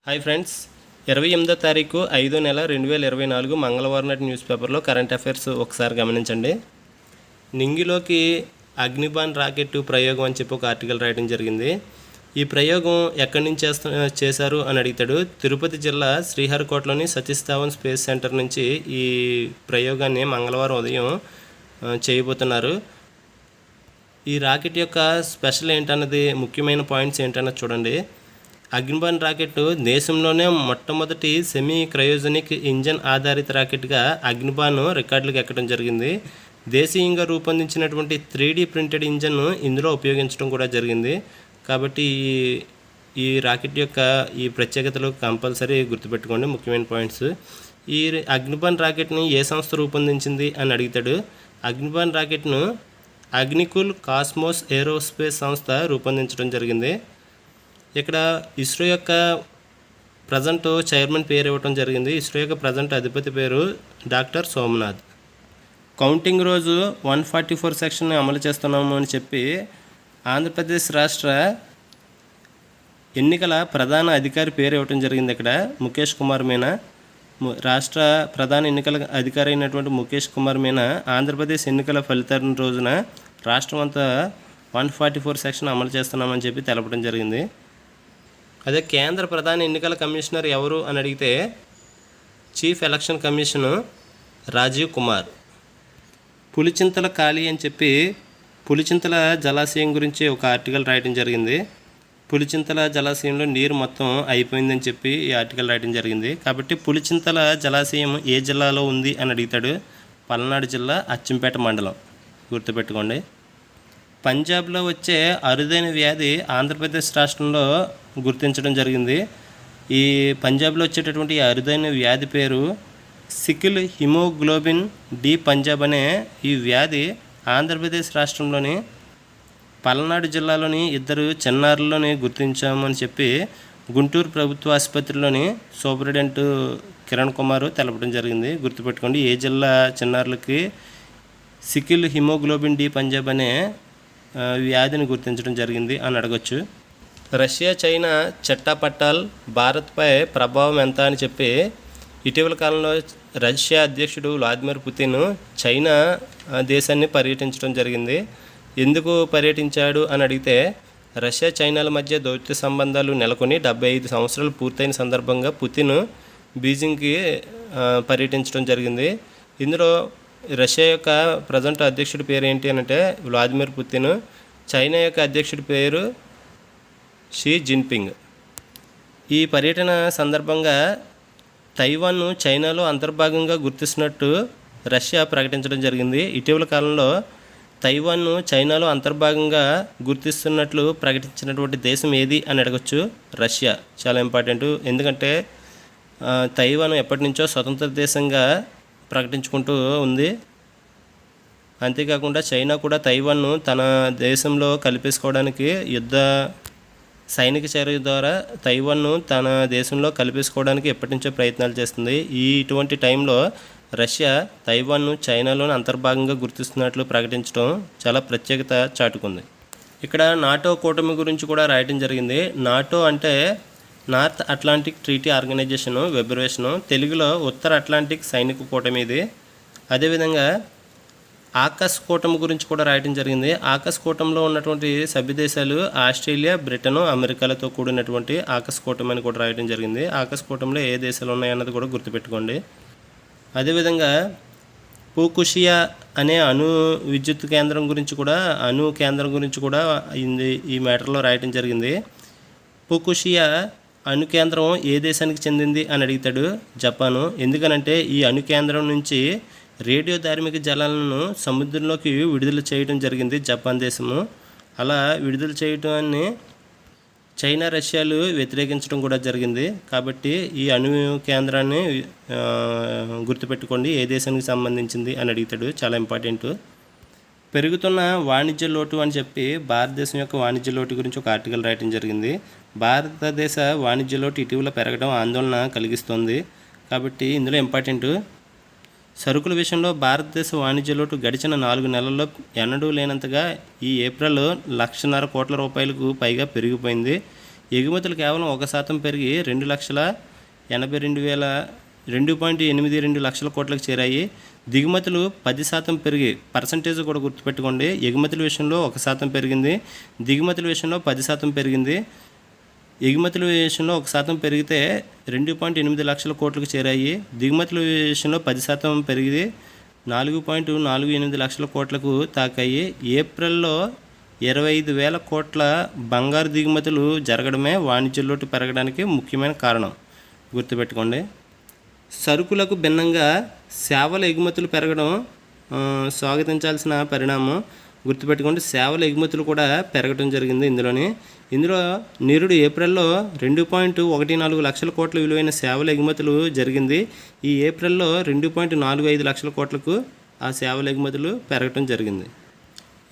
Hi friends, 28వ తారీఖు 5వ నెల 2024 మంగళవారం నాటి న్యూస్ పేపర్లో కరెంట్ అఫైర్స్ ఒకసారి గమనించండి. నింగిలోకి అగ్నిబాన్ రాకెట్ ప్రయోగం అని చెప్పి ఒక ఆర్టికల్ రాయడం జరిగింది. ఈ ప్రయోగం ఎక్కడి నుంచి చేశారు అని అడుగుతాడు. తిరుపతి జిల్లా శ్రీహరికోటలోని సతీష్ ధావన్ స్పేస్ సెంటర్ నుంచి ఈ ప్రయోగాన్ని మంగళవారం ఉదయం చేయబోతున్నారు. ఈ రాకెట్ యొక్క స్పెషల్ ఏంటన్నది, ముఖ్యమైన పాయింట్స్ ఏంటన్నది చూడండి. అగ్నిబాన్ రాకెట్ దేశంలోనే మొట్టమొదటి సెమీ క్రయోజనిక్ ఇంజన్ ఆధారిత రాకెట్గా అగ్నిబాన్ రికార్డులకు ఎక్కడం జరిగింది. దేశీయంగా రూపొందించినటువంటి 3D ప్రింటెడ్ ఇంజన్ను ఇందులో ఉపయోగించడం కూడా జరిగింది. కాబట్టి ఈ రాకెట్ యొక్క ఈ ప్రత్యేకతలు కంపల్సరీ గుర్తుపెట్టుకోండి, ముఖ్యమైన పాయింట్స్. ఈ అగ్నిబాన్ రాకెట్ని ఏ సంస్థ రూపొందించింది అని అడుగుతాడు. అగ్నిబాన్ రాకెట్ను అగ్నికుల్ కాస్మోస్ ఏరోస్పేస్ సంస్థ రూపొందించడం జరిగింది. ఇక్కడ ఇస్రో యొక్క ప్రజెంట్ చైర్మన్ పేరు ఇవ్వడం జరిగింది. ఇస్రో యొక్క ప్రజెంట్ అధిపతి పేరు డాక్టర్ సోమనాథ్. కౌంటింగ్ రోజు 144 సెక్షన్ అమలు చేస్తున్నాము అని చెప్పి ఆంధ్రప్రదేశ్ రాష్ట్ర ఎన్నికల ప్రధాన అధికారి పేరు ఇవ్వడం జరిగింది. ఇక్కడ ముఖేష్ కుమార్ మీనా, రాష్ట్ర ప్రధాన ఎన్నికల అధికారి అయినటువంటి ముఖేష్ కుమార్ మీనా ఆంధ్రప్రదేశ్ ఎన్నికల ఫలితాల రోజున రాష్ట్రం అంతా 144 సెక్షన్ అమలు చేస్తున్నామని చెప్పి తెలపడం జరిగింది. అదే కేంద్ర ప్రధాన ఎన్నికల కమిషనర్ ఎవరు అని అడిగితే chief election commission Rajiv Kumar. Pulichintala ఖాళీ అని చెప్పి పులిచింతల జలాశయం గురించి ఒక ఆర్టికల్ రాయడం జరిగింది. పులిచింతల జలాశయంలో నీరు మొత్తం అయిపోయిందని చెప్పి ఈ ఆర్టికల్ రాయడం జరిగింది. కాబట్టి పులిచింతల జలాశయం ఏ జిల్లాలో ఉంది అని అడుగుతాడు. పల్నాడు జిల్లా అచ్చంపేట మండలం, గుర్తుపెట్టుకోండి. పంజాబ్లో వచ్చే అరుదైన వ్యాధి ఆంధ్రప్రదేశ్ రాష్ట్రంలో గుర్తించడం జరిగింది. ఈ పంజాబ్లో వచ్చేటటువంటి అరుదైన వ్యాధి పేరు సికిల్ హిమోగ్లోబిన్ డి పంజాబ్ అనే ఈ వ్యాధి ఆంధ్రప్రదేశ్ రాష్ట్రంలోని పల్నాడు జిల్లాలోని 2 చిన్నారుల్లోని గుర్తించామని చెప్పి గుంటూరు ప్రభుత్వ ఆసుపత్రిలోని సూపరింటెండెంట్ కిరణ్ కుమార్ తెలపడం జరిగింది. గుర్తుపెట్టుకోండి, ఏ జిల్లా చిన్నారులకి సికిల్ హిమోగ్లోబిన్ డి పంజాబ్ అనే వ్యాధిని గుర్తించడం జరిగింది అని అడగచ్చు. రష్యా చైనా చట్టాపట్టాల్ భారత్పై ప్రభావం ఎంత అని చెప్పి ఇటీవల కాలంలో రష్యా అధ్యక్షుడు వ్లాదిమిర్ పుతిన్ చైనా దేశాన్ని పర్యటించడం జరిగింది. ఎందుకు పర్యటించాడు అని అడిగితే రష్యా చైనాల మధ్య దౌత్య సంబంధాలు నెలకొని 75 సంవత్సరాలు పూర్తయిన సందర్భంగా పుతిన్ బీజింగ్కి పర్యటించడం జరిగింది. ఇందులో రష్యా యొక్క ప్రజెంట్ అధ్యక్షుడి పేరు ఏంటి అంటే వ్లాదిమిర్ పుతిన్. చైనా యొక్క అధ్యక్షుడి పేరు షీ జిన్పింగ్. ఈ పర్యటన సందర్భంగా తైవాన్ను చైనాలో అంతర్భాగంగా గుర్తిస్తున్నట్టు రష్యా ప్రకటించడం జరిగింది. ఇటీవల కాలంలో తైవాన్ను చైనాలో అంతర్భాగంగా గుర్తిస్తున్నట్లు ప్రకటించినటువంటి దేశం ఏది అని అడగచ్చు. రష్యా చాలా ఇంపార్టెంట్. ఎందుకంటే తైవాన్ ఎప్పటి నుంచో స్వతంత్ర దేశంగా ప్రకటించుకుంటూ ఉంది. అంతేకాకుండా చైనా కూడా తైవాన్ను తన దేశంలో కలిపేసుకోవడానికి సైనిక చర్య ద్వారా తైవాన్ను తన దేశంలో కలిపేసుకోవడానికి ఎప్పటి నుంచో ప్రయత్నాలు చేస్తుంది. ఇటువంటి టైంలో రష్యా తైవాన్ను చైనాలోని అంతర్భాగంగా గుర్తిస్తున్నట్లు ప్రకటించడం చాలా ప్రత్యేకత చాటుకుంది. ఇక్కడ నాటో కూటమి గురించి కూడా రాయడం జరిగింది. నాటో అంటే నార్త్ అట్లాంటిక్ ట్రీటీ ఆర్గనైజేషను, వెబ్రేషను, తెలుగులో ఉత్తర అట్లాంటిక్ సైనిక కూటమి ఇది. అదేవిధంగా ఆకస్ కూటమి గురించి కూడా రాయడం జరిగింది. ఆకస్ కూటమిలో ఉన్నటువంటి సభ్య దేశాలు ఆస్ట్రేలియా, బ్రిటన్, అమెరికాలతో కూడినటువంటి ఆకస్ కూటమి అని కూడా రాయడం జరిగింది. ఆకస్ కూటమిలో ఏ దేశాలు ఉన్నాయన్నది కూడా గుర్తుపెట్టుకోండి. అదేవిధంగా ఫుకుషియా అనే అణు విద్యుత్ కేంద్రం గురించి కూడా ఈ మ్యాటర్లో రాయడం జరిగింది. ఫుకుషియా అణు కేంద్రం ఏ దేశానికి చెందింది అని అడుగుతాడు. జపాను. ఎందుకనంటే ఈ అణు కేంద్రం నుంచి రేడియో ధార్మిక జలాలను సముద్రంలోకి విడుదల చేయడం జరిగింది జపాన్ దేశము. అలా విడుదల చేయడాన్ని చైనా, రష్యాలు వ్యతిరేకించడం కూడా జరిగింది. కాబట్టి ఈ అణు కేంద్రాన్ని గుర్తుపెట్టుకోండి, ఏ దేశానికి సంబంధించింది అని అడుగుతాడు. చాలా ఇంపార్టెంట్. పెరుగుతున్న వాణిజ్య లోటు అని చెప్పి భారతదేశం యొక్క వాణిజ్య లోటు గురించి ఒక ఆర్టికల్ రాయడం జరిగింది. భారతదేశ వాణిజ్య లోటు ఇటీవల పెరగడం ఆందోళన కలిగిస్తోంది. కాబట్టి ఇందులో ఇంపార్టెంట్, సరుకుల విషయంలో భారతదేశ వాణిజ్య లోటు గడిచిన 4 నెలల్లో ఎన్నడూ లేనంతగా ఈ ఏప్రిల్ 1,50,000 కోట్ల రూపాయలకు పైగా పెరిగిపోయింది. ఎగుమతులు కేవలం 1% పెరిగి 2,82,2.82 లక్షల కోట్లకు చేరాయి. దిగుమతులు 10% పెరిగి, పర్సంటేజ్ కూడా గుర్తుపెట్టుకోండి, ఎగుమతుల విషయంలో 1% పెరిగింది, దిగుమతుల విషయంలో 10% పెరిగింది. ఎగుమతుల విషయంలో 1% పెరిగితే 2.8 లక్షల కోట్లకు చేరాయి. దిగుమతుల విషయంలో 10% పెరిగి 4.48 లక్షల కోట్లకు తాకాయి. ఏప్రిల్లో 25,000 కోట్ల బంగారు దిగుమతులు జరగడమే వాణిజ్య లోటు పెరగడానికి ముఖ్యమైన కారణం, గుర్తుపెట్టుకోండి. సరుకులకు భిన్నంగా సేవల ఎగుమతులు పెరగడం స్వాగతించాల్సిన పరిణామం, గుర్తుపెట్టుకోండి. సేవల ఎగుమతులు కూడా పెరగడం జరిగింది. ఇందులో నిరుడు ఏప్రిల్లో 2.14 లక్షల కోట్ల విలువైన సేవల ఎగుమతులు జరిగింది. ఈ ఏప్రిల్లో 2.45 లక్షల కోట్లకు ఆ సేవల ఎగుమతులు పెరగడం జరిగింది.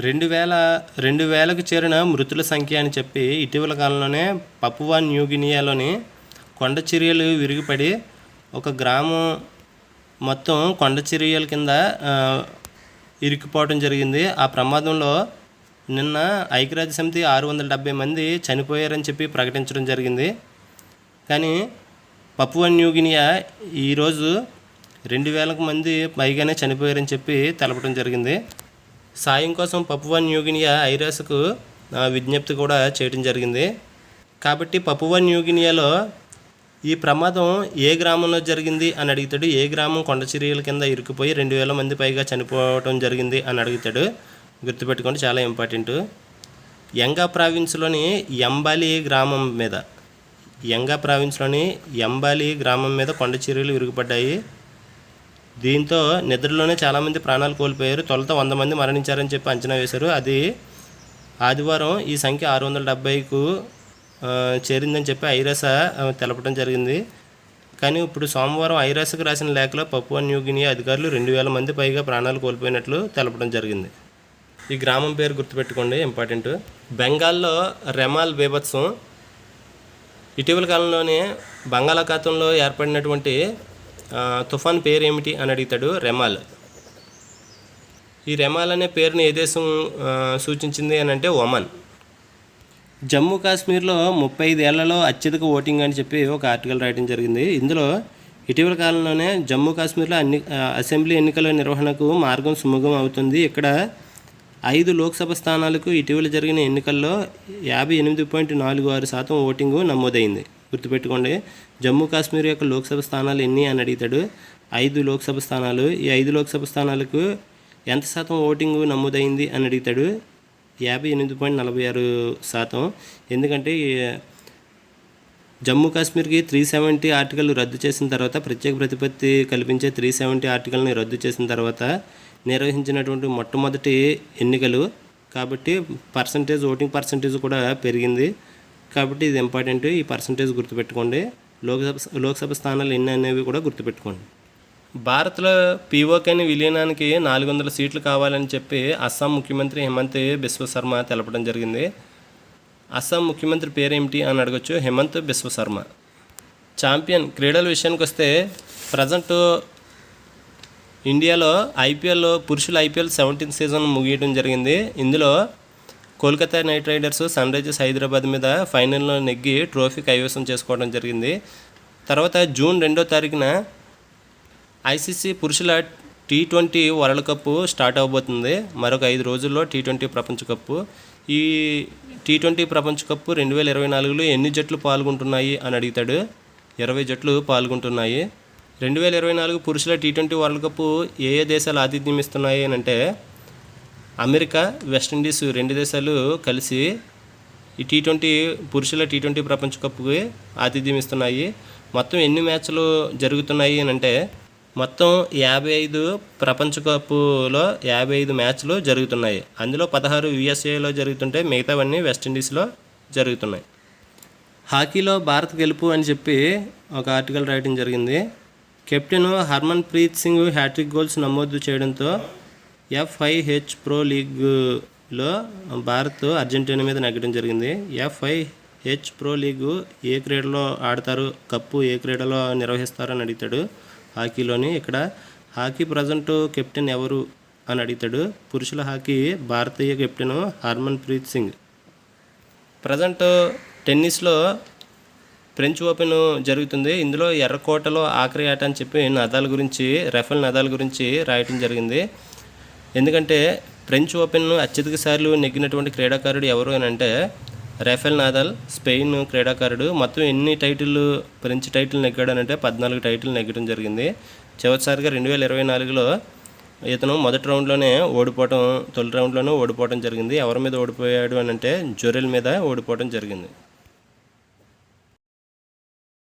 2,000కు చేరిన మృతుల సంఖ్య అని చెప్పి ఇటీవల కాలంలోనే పపువా న్యూగినియాలోని కొండ చర్యలు విరిగిపడి ఒక గ్రామం మొత్తం కొండ చర్యల కింద ఇరుక్కుపోవడం జరిగింది. ఆ ప్రమాదంలో నిన్న ఐక్యరాజ్య సమితి 670 మంది చనిపోయారని చెప్పి ప్రకటించడం జరిగింది. కానీ పపువా న్యూగినియా ఈరోజు 2,000 మంది పైగానే చనిపోయారని చెప్పి తెలపడం జరిగింది. సాయం కోసం పపువా న్యూగినియా ఐరాస్కు విజ్ఞప్తి కూడా చేయడం జరిగింది. కాబట్టి పపువా న్యూగినియాలో ఈ ప్రమాదం ఏ గ్రామంలో జరిగింది అని అడుగుతాడు. ఏ గ్రామం కొండ చర్యల కింద ఇరుక్కుపోయి 2,000 మంది పైగా చనిపోవడం జరిగింది అని అడుగుతాడు, గుర్తుపెట్టుకోండి, చాలా ఇంపార్టెంట్. యంగా ప్రావిన్స్లోని ఎంబాలి గ్రామం మీద కొండ చర్యలు విరుగుపడ్డాయి. దీంతో నిద్రలోనే చాలామంది ప్రాణాలు కోల్పోయారు. తొలుత 100 మంది మరణించారని చెప్పి అంచనా వేశారు. అది ఆదివారం ఈ సంఖ్య 670కు చేరిందని చెప్పి ఐరాస తెలపడం జరిగింది. కానీ ఇప్పుడు సోమవారం ఐరాసకు రాసిన లేఖలో పపువా న్యూగినియా అధికారులు 2,000 మంది పైగా ప్రాణాలు కోల్పోయినట్లు తెలపడం జరిగింది. ఈ గ్రామం పేరు గుర్తుపెట్టుకోండి, ఇంపార్టెంట్. బెంగాల్లో రెమాల్ బీభత్సం. ఇటీవల కాలంలోనే బంగాళాఖాతంలో ఏర్పడినటువంటి తుఫాన్ పేరు ఏమిటి అని అడుగుతాడు. రెమాల్. ఈ రెమాల్ అనే పేరుని ఏ దేశం సూచించింది అని అంటే ఒమన్. జమ్మూ కాశ్మీర్లో 35 ఏళ్లలో అత్యధిక ఓటింగ్ అని చెప్పి ఒక ఆర్టికల్ రాయడం జరిగింది. ఇందులో ఇటీవల కాలంలోనే జమ్మూ కాశ్మీర్లో అసెంబ్లీ ఎన్నికల నిర్వహణకు మార్గం సుముఖం అవుతుంది. ఇక్కడ 5 లోక్సభ స్థానాలకు ఇటీవల జరిగిన ఎన్నికల్లో 58.46% ఓటింగు నమోదైంది. గుర్తుపెట్టుకోండి, జమ్మూ కాశ్మీర్ యొక్క లోక్సభ స్థానాలు ఎన్ని అని అడుగుతాడు. 5 లోక్సభ స్థానాలు. ఈ 5 లోక్సభ స్థానాలకు ఎంత శాతం ఓటింగు నమోదైంది అని అడుగుతాడు. 58.46%. ఎందుకంటే జమ్మూ కాశ్మీర్కి 370 ఆర్టికల్ రద్దు చేసిన తర్వాత, ప్రత్యేక ప్రతిపత్తి కల్పించే 370 ఆర్టికల్ని రద్దు చేసిన తర్వాత నిర్వహించినటువంటి మొట్టమొదటి ఎన్నికలు. కాబట్టి ఓటింగ్ పర్సంటేజ్ కూడా పెరిగింది. కాబట్టి ఇది ఇంపార్టెంట్. ఈ పర్సంటేజ్ గుర్తుపెట్టుకోండి. లోక్సభ స్థానాలు ఎన్ని అనేవి కూడా గుర్తుపెట్టుకోండి. భారత్లో పీఓకేని విలీనానికి 400 సీట్లు కావాలని చెప్పి అస్సాం ముఖ్యమంత్రి హిమంత్ బిశ్వ శర్మ తెలపడం జరిగింది. అస్సాం ముఖ్యమంత్రి పేరేమిటి అని అడగచ్చు. హిమంత్ బిశ్వ శర్మ. ఛాంపియన్ క్రీడల విషయానికి వస్తే ప్రజెంట్ ఇండియాలో పురుషుల ఐపీఎల్ 17th సీజన్ ముగియడం జరిగింది. ఇందులో Kolkata Knight Riders Sunrisers Hyderabad మీద ఫైనల్లో నెగ్గి ట్రోఫీ కైవసం చేసుకోవడం జరిగింది. తర్వాత జూన్ 2వ తారీఖున ఐసీసీ పురుషుల T20 వరల్డ్ కప్ స్టార్ట్ అవబోతుంది. మరొక 5 రోజుల్లో T20 ప్రపంచ కప్పు. ఈ T20 ప్రపంచ కప్పు 2024లో ఎన్ని జట్లు పాల్గొంటున్నాయి అని అడుగుతాడు. 20 జట్లు పాల్గొంటున్నాయి. 2024 పురుషుల T20 వరల్డ్ కప్ ఏ దేశాలు ఆతిథ్యం ఇస్తున్నాయి అని అంటే అమెరికా, వెస్టిండీస్ 2 దేశాలు కలిసి ఈ పురుషుల T20 ప్రపంచ కప్కి ఆతిథ్యం ఇస్తున్నాయి. మొత్తం ఎన్ని మ్యాచ్లు జరుగుతున్నాయి అని అంటే మొత్తం 55 ప్రపంచ కప్పులో 55 మ్యాచ్లు జరుగుతున్నాయి. అందులో 16 యూఎస్ఏలో జరుగుతుంటే మిగతావన్నీ వెస్టిండీస్లో జరుగుతున్నాయి. హాకీలో భారత్ గెలుపు అని చెప్పి ఒక ఆర్టికల్ రాయడం జరిగింది. Captain Harmanpreet Singh hat trick goals నమోదు చేయడంతో FIH ప్రో లీగ్లో భారత్ అర్జెంటీనా మీద నెగ్గడం జరిగింది. FIH ప్రో లీగ్ ఏ క్రీడలో ఆడతారు, కప్పు ఏ క్రీడలో నిర్వహిస్తారు అని అడుగుతాడు. హాకీలోని. ఇక్కడ హాకీ ప్రజెంట్ కెప్టెన్ ఎవరు అని అడుగుతాడు. పురుషుల హాకీ భారతీయ captain Harmanpreet Singh. Present టెన్నిస్లో ఫ్రెంచ్ ఓపెన్ జరుగుతుంది. ఇందులో ఎర్రకోటలో ఆఖరి ఆట అని చెప్పి రఫెల్ నదాల్ గురించి రాయటం జరిగింది. ఎందుకంటే ఫ్రెంచ్ ఓపెన్ అత్యధిక సార్లు నెగ్గినటువంటి క్రీడాకారుడు ఎవరు అని అంటే రఫెల్ నదాల్, స్పెయిన్ క్రీడాకారుడు. మొత్తం ఎన్ని ఫ్రెంచ్ టైటిల్ నెగ్గాడనంటే 14 టైటిల్ నెగ్గడం జరిగింది. చివరిసారిగా 2024లో ఇతను తొలి రౌండ్లోనే ఓడిపోవడం జరిగింది. ఎవరి మీద ఓడిపోయాడు అని అంటే జొరెల్ మీద ఓడిపోవడం జరిగింది.